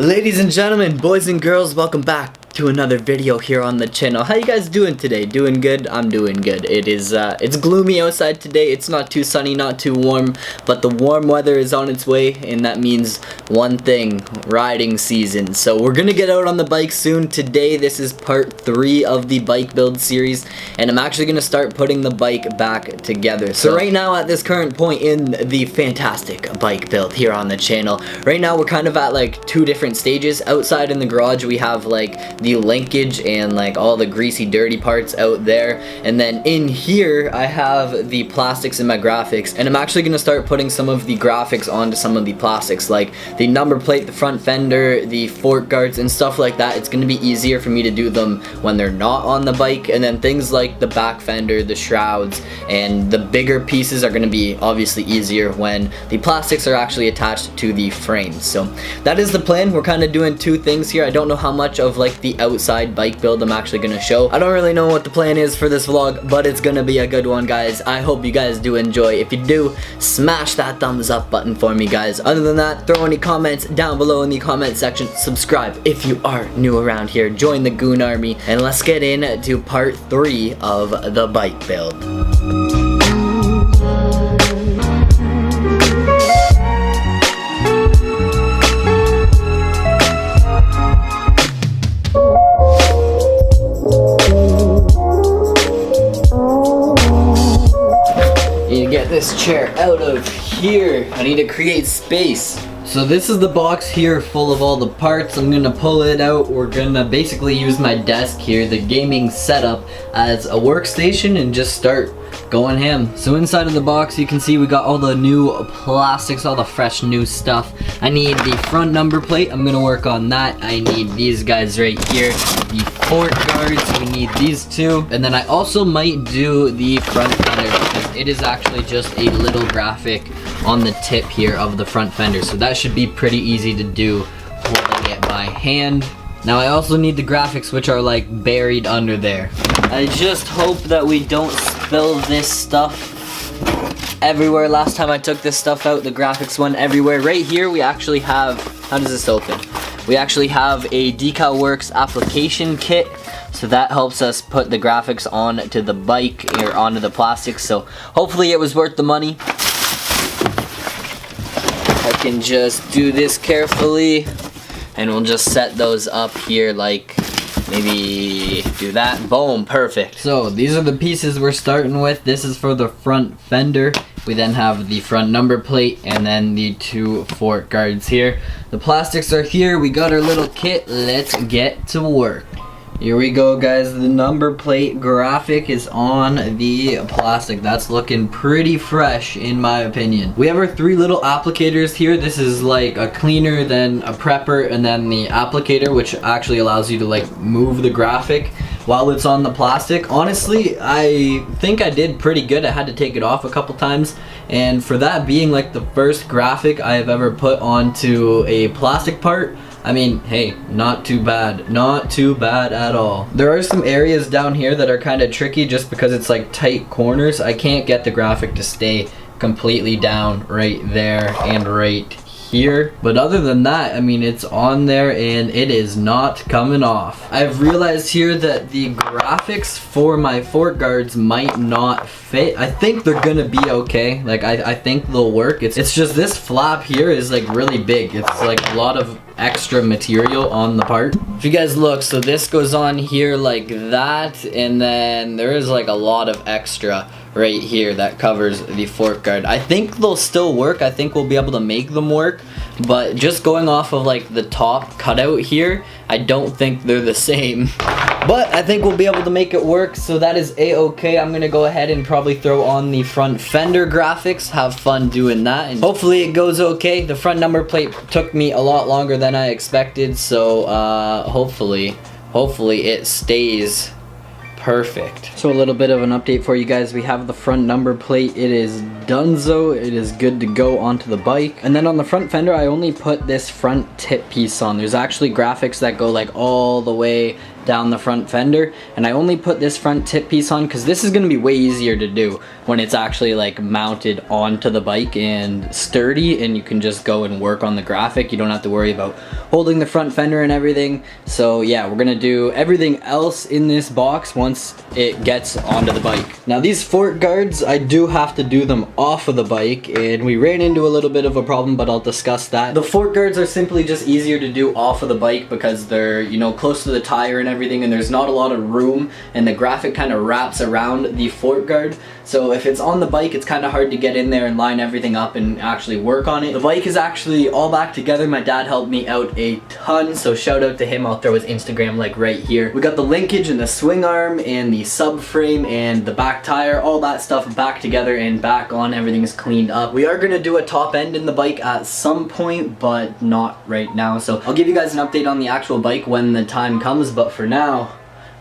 Ladies and gentlemen, boys and girls, welcome back to another video here on the channel. How you guys doing today? Doing good? I'm doing good. It's gloomy outside today. It's not too sunny, not too warm, but the warm weather is on its way, and that means one thing: riding season. So we're gonna get out on the bike soon. Today, this is part 3 of the bike build series, and I'm actually gonna start putting the bike back together. So right now, at this current point in the fantastic bike build here on the channel, right now we're kind of at like 2 different stages. Outside in the garage, we have like the linkage and like all the greasy dirty parts out there, and then in here I have the plastics in my graphics, and I'm actually gonna start putting some of the graphics onto some of the plastics, like the number plate, the front fender, the fork guards and stuff like that. It's gonna be easier for me to do them when they're not on the bike, and then things like the back fender, the shrouds, and the bigger pieces are gonna be obviously easier when the plastics are actually attached to the frames. So that is the plan. We're kind of doing 2 things here. I don't know how much of like the outside bike build I'm actually gonna show. I don't really know what the plan is for this vlog, but it's gonna be a good one, guys. I hope you guys do enjoy. If you do, smash that thumbs up button for me, guys. Other than that, throw any comments down below in the comment section. Subscribe if you are new around here. Join the Goon Army, and let's get into part 3 of the bike build. Get this chair out of here. I need to create space. So this is the box here full of all the parts. I'm gonna pull it out. We're gonna basically use my desk here, the gaming setup, as a workstation and just start going ham. So inside of the box you can see we got all the new plastics, all the fresh new stuff. I need the front number plate. I'm gonna work on that. I need these guys right here, the fork guards. We need these 2, and then I also might do the front fender because it is actually just a little graphic on the tip here of the front fender, so that should be pretty easy to do holding it by hand. Now I also need the graphics, which are like buried under there. I just hope that we don't spill this stuff everywhere. Last time I took this stuff out, the graphics went everywhere. Right here we actually have, how does this open? We actually have a Decal Works application kit, so that helps us put the graphics onto the bike or onto the plastics, so hopefully it was worth the money. I can just do this carefully, and we'll just set those up here, like maybe do that. Boom, perfect. So these are the pieces we're starting with. This is for the front fender. We then have the front number plate and then the 2 fork guards here. The plastics are here. We got our little kit. Let's get to work. Here we go, guys. The number plate graphic is on the plastic. That's looking pretty fresh in my opinion. We have our 3 little applicators here. This is like a cleaner, then a prepper, and then the applicator, which actually allows you to like move the graphic while it's on the plastic. Honestly, I think I did pretty good. I had to take it off a couple times, and for that being like the first graphic I have ever put onto a plastic part, I mean, hey, not too bad. Not too bad at all. There are some areas down here that are kind of tricky just because it's like tight corners. I can't get the graphic to stay completely down right there and right here, but other than that, I mean, it's on there and it is not coming off. I've realized here that the graphics for my fork guards might not fit. I think they're gonna be okay. Like I think they'll work. It's just this flap here is like really big. It's like a lot of extra material on the part. If you guys look, so this goes on here like that, and then there is like a lot of extra right here that covers the fork guard. I think they'll still work. I think we'll be able to make them work, but just going off of like the top cutout here, I don't think they're the same. But I think we'll be able to make it work, so that is a-okay. I'm gonna go ahead and probably throw on the front fender graphics, have fun doing that, and hopefully it goes okay. The front number plate took me a lot longer than I expected, so hopefully it stays perfect. So a little bit of an update for you guys. We have the front number plate. It is donezo. It is good to go onto the bike. And then on the front fender, I only put this front tip piece on. There's actually graphics that go like all the way down the front fender, and I only put this front tip piece on because this is going to be way easier to do when it's actually like mounted onto the bike and sturdy, and you can just go and work on the graphic. You don't have to worry about holding the front fender and everything. So yeah, we're gonna do everything else in this box once it gets onto the bike. Now these fork guards, I do have to do them off of the bike, and we ran into a little bit of a problem, but I'll discuss that. The fork guards are simply just easier to do off of the bike because they're, you know, close to the tire and everything, and there's not a lot of room, and the graphic kind of wraps around the fork guard. So if it's on the bike, it's kind of hard to get in there and line everything up and actually work on it. The bike is actually all back together. My dad helped me out a ton, so shout out to him. I'll throw his Instagram like right here. We got the linkage and the swing arm and the subframe and the back tire, all that stuff back together and back on. Everything is cleaned up. We are gonna do a top end in the bike at some point, but not right now. So I'll give you guys an update on the actual bike when the time comes, but for now,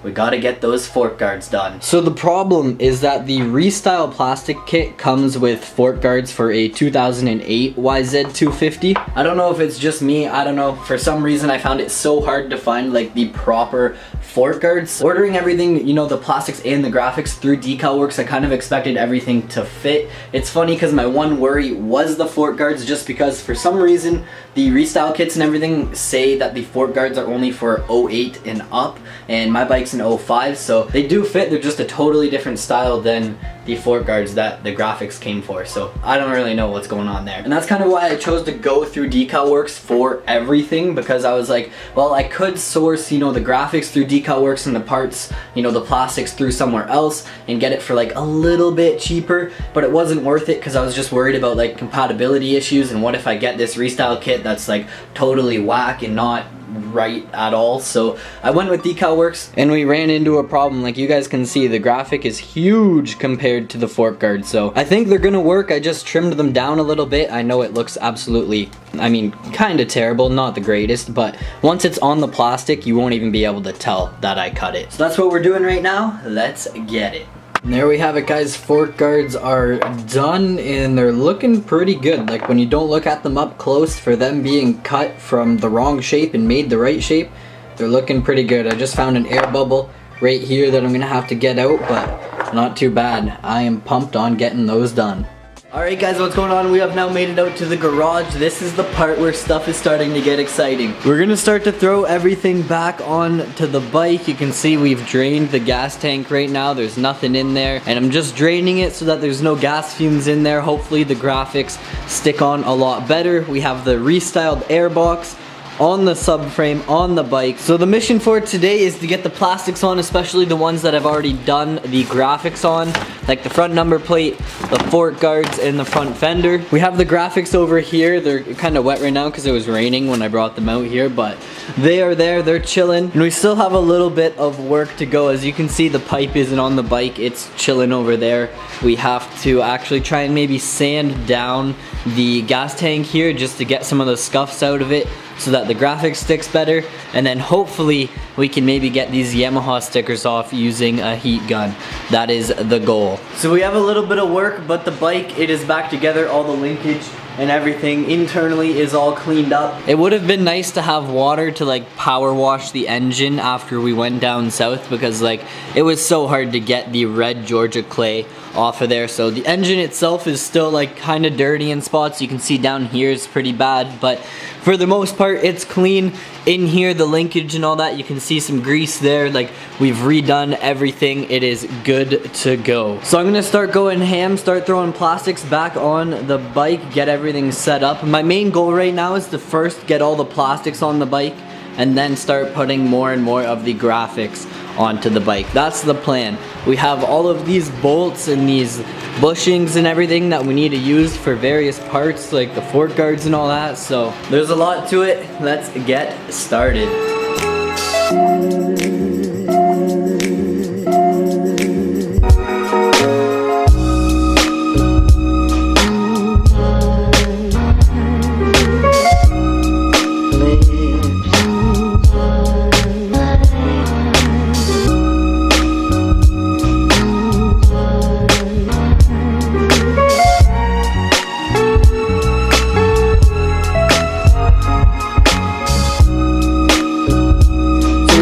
we gotta get those fork guards done. So the problem is that the Restyle plastic kit comes with fork guards for a 2008 YZ250. I don't know if it's just me, I don't know. For some reason I found it so hard to find like the proper fork guards. Ordering everything, you know, the plastics and the graphics through Decalworks, I kind of expected everything to fit. It's funny because my one worry was the fork guards, just because for some reason the Restyle kits and everything say that the fork guards are only for 08 and up, and my bike's an 05, so they do fit. They're just a totally different style than the fork guards that the graphics came for, so I don't really know what's going on there. And that's kind of why I chose to go through Decalworks for everything, because I was like, well, I could source, you know, the graphics through Decalworks and the parts, you know, the plastics through somewhere else and get it for like a little bit cheaper, but it wasn't worth it because I was just worried about like compatibility issues, and what if I get this Restyle kit that's like totally whack and not right at all. So I went with Decalworks, and we ran into a problem. Like you guys can see, the graphic is huge compared to the fork guard, so I think they're gonna work. I just trimmed them down a little bit. I know it looks absolutely, I mean, kind of terrible, not the greatest, but once it's on the plastic, you won't even be able to tell that I cut it. So that's what we're doing right now. Let's get it. And there we have it, guys. Fork guards are done, and they're looking pretty good. Like when you don't look at them up close, for them being cut from the wrong shape and made the right shape, they're looking pretty good. I just found an air bubble right here that I'm gonna have to get out, but not too bad. I am pumped on getting those done. Alright guys, what's going on? We have now made it out to the garage. This is the part where stuff is starting to get exciting. We're gonna start to throw everything back on to the bike. You can see we've drained the gas tank right now. There's nothing in there, and I'm just draining it so that there's no gas fumes in there. Hopefully the graphics stick on a lot better. We have the restyled airbox on the subframe on the bike. So the mission for today is to get the plastics on, especially the ones that I've already done the graphics on, like the front number plate, the fork guards, and the front fender. We have the graphics over here. They're kind of wet right now because it was raining when I brought them out here, but they are there, they're chilling. And we still have a little bit of work to go. As you can see, the pipe isn't on the bike, it's chilling over there. We have to actually try and maybe sand down the gas tank here just to get some of the scuffs out of it, so that the graphic sticks better, and then hopefully we can maybe get these Yamaha stickers off using a heat gun. That is the goal. So we have a little bit of work, but the bike, it is back together. All the linkage and everything internally is all cleaned up. It would have been nice to have water to like power wash the engine after we went down south, because like it was so hard to get the red Georgia clay off of there. So the engine itself is still like kind of dirty in spots. You can see down here it's pretty bad, but for the most part it's clean. In here, the linkage and all that, you can see some grease there. Like we've redone everything. It is good to go. So I'm gonna start going ham, start throwing plastics back on the bike, get everything set up. My main goal right now is to first get all the plastics on the bike and then start putting more and more of the graphics onto the bike. That's the plan. We have all of these bolts and these bushings and everything that we need to use for various parts, like the fork guards and all that. So there's a lot to it. Let's get started.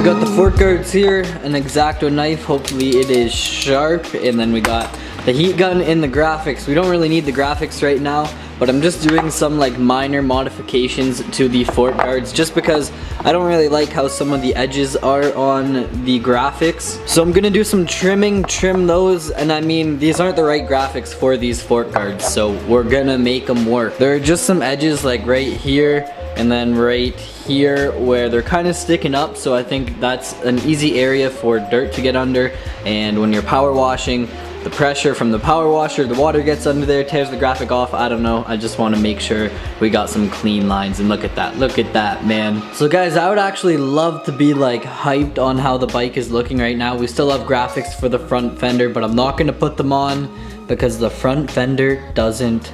got the fork guards here, an X-Acto knife, hopefully it is sharp, and then we got the heat gun in the graphics. We don't really need the graphics right now, but I'm just doing some like minor modifications to the fork guards just because I don't really like how some of the edges are on the graphics. So I'm gonna do some trimming, trim those, and I mean, these aren't the right graphics for these fork guards, so we're gonna make them work. There are just some edges like right here and then right here where they're kind of sticking up, so I think that's an easy area for dirt to get under, and when you're power washing, the pressure from the power washer, the water gets under there, tears the graphic off. I don't know, I just want to make sure we got some clean lines, and look at that, man. So guys, I would actually love to be like hyped on how the bike is looking right now. We still have graphics for the front fender, but I'm not going to put them on because the front fender doesn't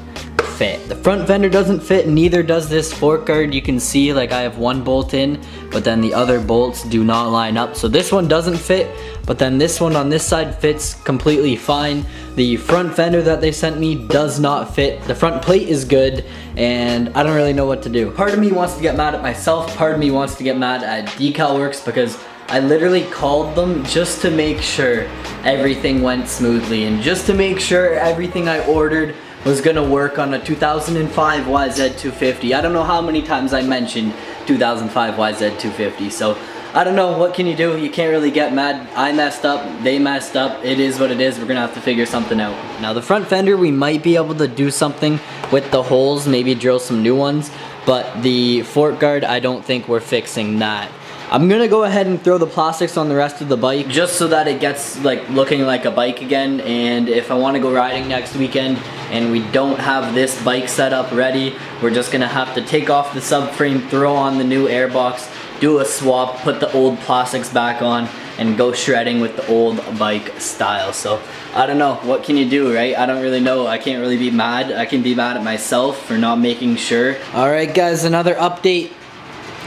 fit. The front fender doesn't fit, neither does this fork guard. You can see like I have one bolt in, but then the other bolts do not line up. So this one doesn't fit, but then this one on this side fits completely fine. The front fender that they sent me does not fit. The front plate is good, and I don't really know what to do. Part of me wants to get mad at myself, part of me wants to get mad at Decal Works because I literally called them just to make sure everything went smoothly and just to make sure everything I ordered was gonna work on a 2005 YZ250. I don't know how many times I mentioned 2005 YZ250, so I don't know, what can you do? You can't really get mad. I messed up, they messed up, it is what it is. We're gonna have to figure something out. Now the front fender, we might be able to do something with the holes, maybe drill some new ones, but the fork guard, I don't think we're fixing that. I'm gonna go ahead and throw the plastics on the rest of the bike just so that it gets like looking like a bike again, and if I want to go riding next weekend and we don't have this bike set up ready, we're just gonna have to take off the subframe, throw on the new airbox, do a swap, put the old plastics back on, and go shredding with the old bike style. So I don't know, what can you do, right? I don't really know. I can't really be mad. I can be mad at myself for not making sure. Alright guys, another update.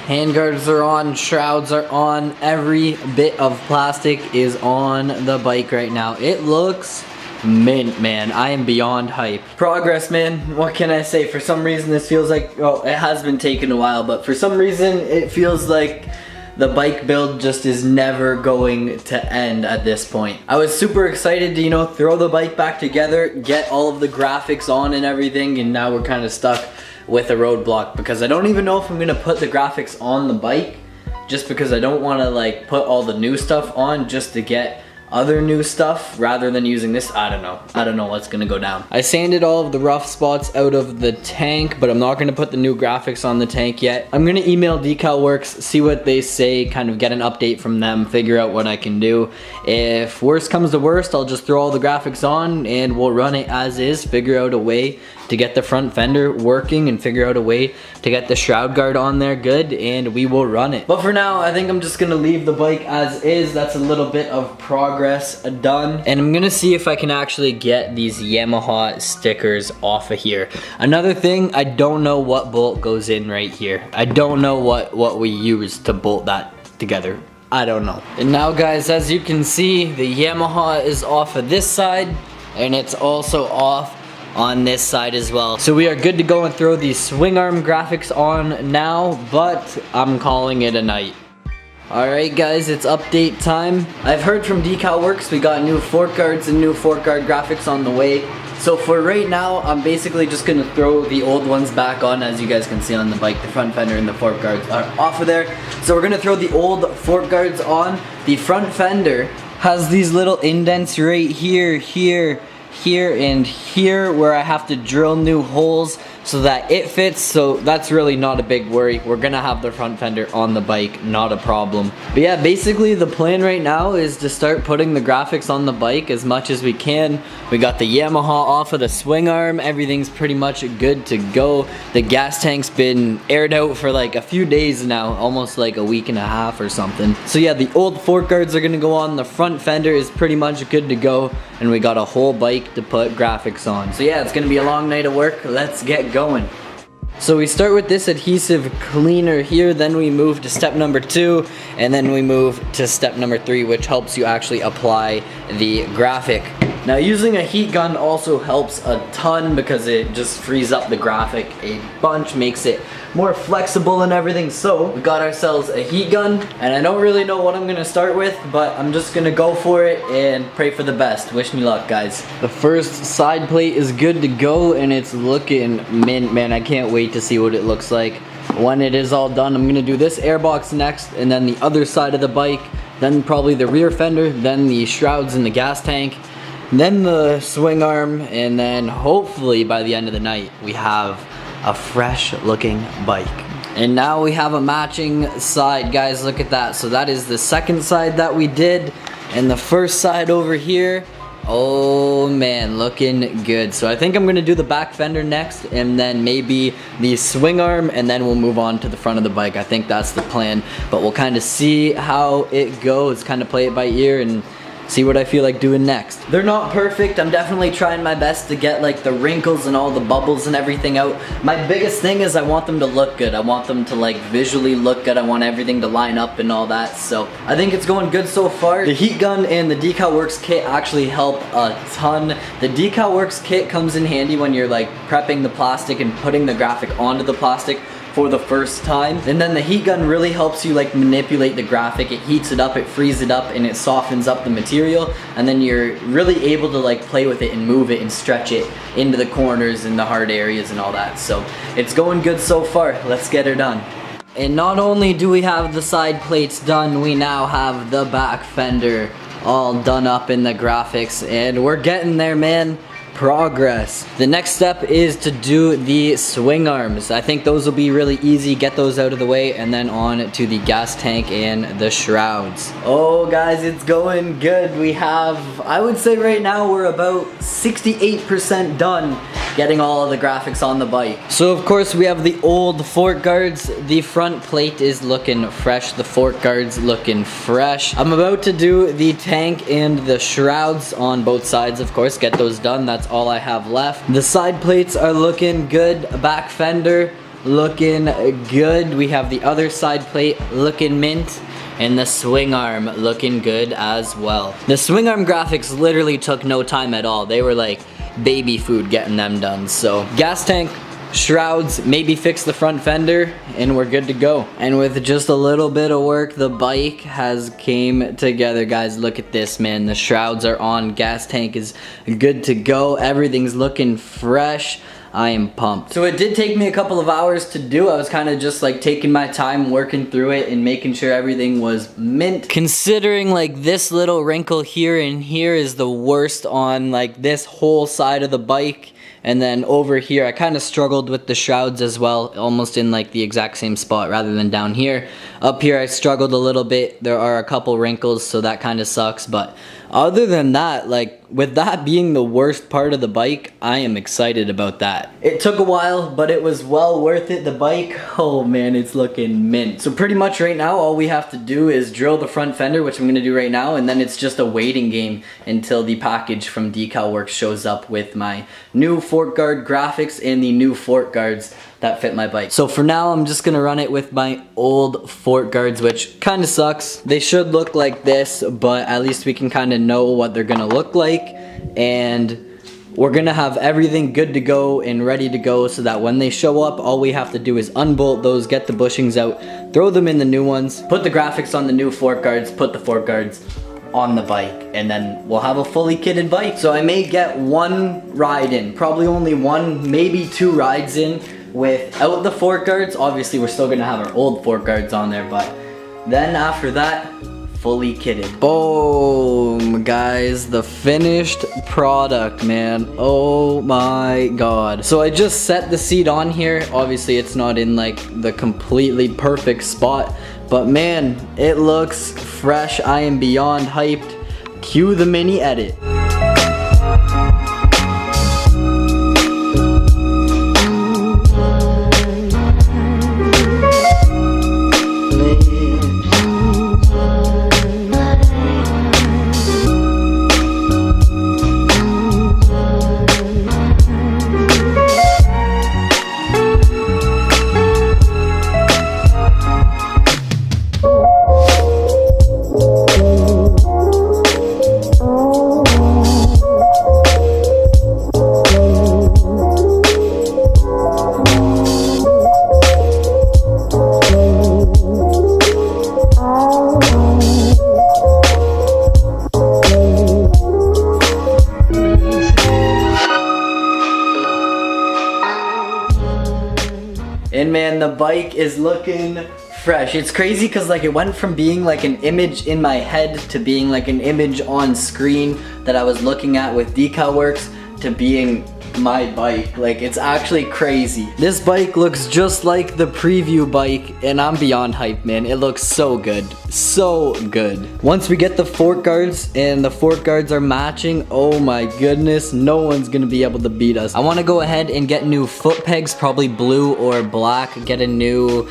Handguards are on, shrouds are on, every bit of plastic is on the bike right now. It looks mint, man. I am beyond hype. Progress, man. What can I say? For some reason this feels like, well, it has been taking a while, but for some reason it feels like the bike build just is never going to end at this point. I was super excited to, you know, throw the bike back together, get all of the graphics on and everything, and now we're kind of stuck with a roadblock because I don't even know if I'm gonna put the graphics on the bike, just because I don't want to like put all the new stuff on just to get other new stuff rather than using this. I don't know what's gonna go down. I sanded all of the rough spots out of the tank, but I'm not gonna put the new graphics on the tank yet. I'm gonna email Decal Works, see what they say, kind of get an update from them, figure out what I can do. If worst comes to worst, I'll just throw all the graphics on and we'll run it as is, figure out a way to get the front fender working and figure out a way to get the shroud guard on there good, and we will run it. But for now, I think I'm just gonna leave the bike as is. That's a little bit of progress done. And I'm gonna see if I can actually get these Yamaha stickers off of here. Another thing, I don't know what bolt goes in right here. I don't know what we use to bolt that together. I don't know. And now guys, as you can see, the Yamaha is off of this side, and it's also off on this side as well. So we are good to go and throw these swing arm graphics on now, but I'm calling it a night. Alright guys, it's update time. I've heard from Decal Works we got new fork guards and new fork guard graphics on the way. So for right now, I'm basically just gonna throw the old ones back on. As you guys can see on the bike, the front fender and the fork guards are off of there. So we're gonna throw the old fork guards on. The front fender has these little indents right here, here, and here where I have to drill new holes so that it fits, so that's really not a big worry. We're gonna have the front fender on the bike, not a problem. But yeah, basically the plan right now is to start putting the graphics on the bike as much as we can. We got the Yamaha off of the swing arm, everything's pretty much good to go. The gas tank's been aired out for like a few days now, almost like a week and a half or something. So yeah, the old fork guards are gonna go on, the front fender is pretty much good to go, and we got a whole bike to put graphics on. So yeah, it's gonna be a long night of work. Let's get going. So we start with this adhesive cleaner here, then we move to step number 2, and then we move to step number 3, which helps you actually apply the graphic. Now using a heat gun also helps a ton because it just frees up the graphic a bunch, makes it more flexible and everything. So we got ourselves a heat gun, and I don't really know what I'm gonna start with, but I'm just gonna go for it and pray for the best. Wish me luck, guys. The first side plate is good to go and it's looking mint, man. I can't wait to see what it looks like when it is all done. I'm gonna do this airbox next, and then the other side of the bike, then probably the rear fender, then the shrouds and the gas tank, then the swing arm, and then hopefully by the end of the night we have a fresh looking bike. And now we have a matching side, guys. Look at that. So that is the second side that we did, and the first side over here, oh man, looking good. So I think I'm gonna do the back fender next, and then maybe the swing arm, and then we'll move on to the front of the bike. I think that's the plan, but we'll kind of see how it goes, kind of play it by ear and see what I feel like doing next. They're not perfect. I'm definitely trying my best to get like the wrinkles and all the bubbles and everything out. My biggest thing is I want them to look good. I want them to like visually look good. I want everything to line up and all that. So I think it's going good so far. The heat gun and the Decal Works kit actually help a ton. The Decal Works kit comes in handy when you're like prepping the plastic and putting the graphic onto the plastic for the first time. And then the heat gun really helps you like manipulate the graphic. It heats it up, it frees it up, and it softens up the material, and then you're really able to like play with it and move it and stretch it into the corners and the hard areas and all that. So it's going good so far. Let's get her done. And not only do we have the side plates done, we now have the back fender all done up in the graphics, and we're getting there, man. Progress. The next step is to do the swing arms. I think those will be really easy. Get those out of the way, and then on to the gas tank and the shrouds. Oh guys, it's going good. We have, I would say right now we're about 68% done getting all of the graphics on the bike. So of course we have the old fork guards. The front plate is looking fresh. The fork guards looking fresh. I'm about to do the tank and the shrouds on both sides, of course. Get those done. That's all I have left. The side plates are looking good. Back fender looking good. We have the other side plate looking mint, and the swing arm looking good as well. The swing arm graphics literally took no time at all. They were like baby food getting them done. So gas tank, shrouds, maybe fix the front fender, and we're good to go. And with just a little bit of work, the bike has came together, guys. Look at this, man. The shrouds are on, gas tank is good to go, everything's looking fresh. I am pumped. So it did take me a couple of hours to do. I was kind of just like taking my time working through it and making sure everything was mint. Considering like this little wrinkle here and here is the worst on like this whole side of the bike. And then over here, I kind of struggled with the shrouds as well, almost in like the exact same spot rather than down here. Up here, I struggled a little bit. There are a couple wrinkles, so that kind of sucks. But other than that, like with that being the worst part of the bike, I am excited about that. It took a while, but it was well worth it. The bike, oh man, it's looking mint. So pretty much right now, all we have to do is drill the front fender, which I'm gonna do right now, and then it's just a waiting game until the package from Decal Works shows up with my new fork guard graphics and the new fork guards that fit my bike. So for now, I'm just gonna run it with my old fork guards, which kind of sucks. They should look like this, but at least we can kind of know what they're gonna look like, and we're gonna have everything good to go and ready to go so that when they show up, all we have to do is unbolt those, get the bushings out, throw them in the new ones, put the graphics on the new fork guards, put the fork guards on the bike, and then we'll have a fully kitted bike. So I may get one ride in, probably only one, maybe two rides in without the fork guards. Obviously we're still gonna have our old fork guards on there, but then after that, fully kitted. Boom, guys, the finished product, man. Oh my god. So I just set the seat on here. Obviously it's not in like the completely perfect spot, but man, it looks fresh. I am beyond hyped. Cue the mini edit. bike is looking fresh. It's crazy because like it went from being like an image in my head to being like an image on screen that I was looking at with Decal Works to being my bike. Like, it's actually crazy. This bike looks just like the preview bike and I'm beyond hyped, man. It looks so good. So good. Once we get the fork guards and the fork guards are matching, oh my goodness, no one's gonna be able to beat us. I want to go ahead and get new foot pegs, probably blue or black, get a new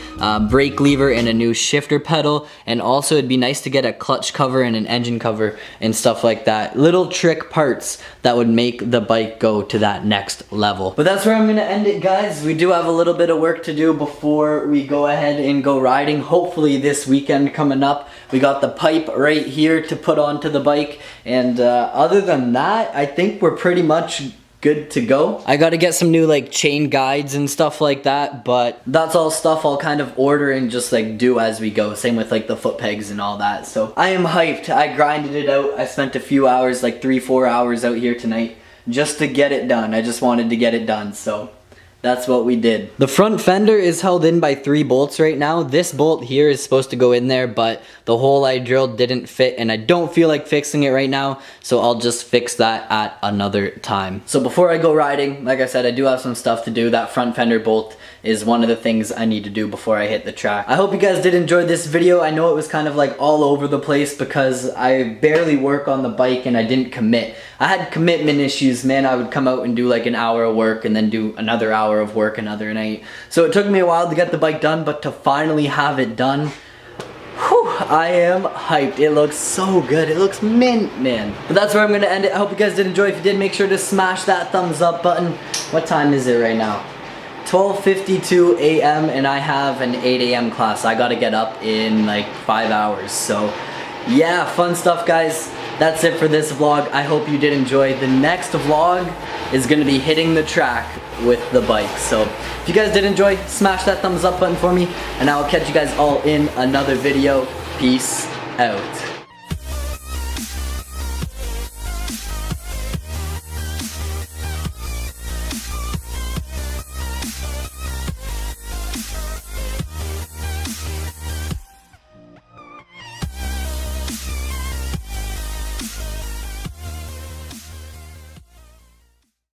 brake lever and a new shifter pedal, and also it'd be nice to get a clutch cover and an engine cover and stuff like that. Little trick parts that would make the bike go to that next level. But that's where I'm gonna end it, guys. We do have a little bit of work to do before we go ahead and go riding. Hopefully this weekend coming up. We got the pipe right here to put onto the bike, and other than that, I think we're pretty much good to go. I gotta get some new like chain guides and stuff like that, but that's all stuff I'll kind of order and just like do as we go. Same with like the foot pegs and all that. So I am hyped. I grinded it out. I spent a few hours, like 3-4 hours out here tonight just to get it done. I just wanted to get it done, so that's what we did. The front fender is held in by 3 bolts right now. This bolt here is supposed to go in there, but the hole I drilled didn't fit and I don't feel like fixing it right now, so I'll just fix that at another time. So before I go riding, like I said, I do have some stuff to do. That front fender bolt is one of the things I need to do before I hit the track. I hope you guys did enjoy this video. I know it was kind of like all over the place because I barely work on the bike and I didn't commit. I had commitment issues, man. I would come out and do like an hour of work and then do another hour of work another night. So it took me a while to get the bike done, but to finally have it done, whew, I am hyped. It looks so good. It looks mint, man. But that's where I'm gonna end it. I hope you guys did enjoy. If you did, make sure to smash that thumbs up button. What time is it right now? 12:52 a.m. and I have an 8 a.m. class. I gotta get up in like 5 hours. So yeah, fun stuff, guys. That's it for this vlog. I hope you did enjoy. The next vlog is gonna be hitting the track with the bike. So if you guys did enjoy, smash that thumbs up button for me, and I will catch you guys all in another video. Peace out.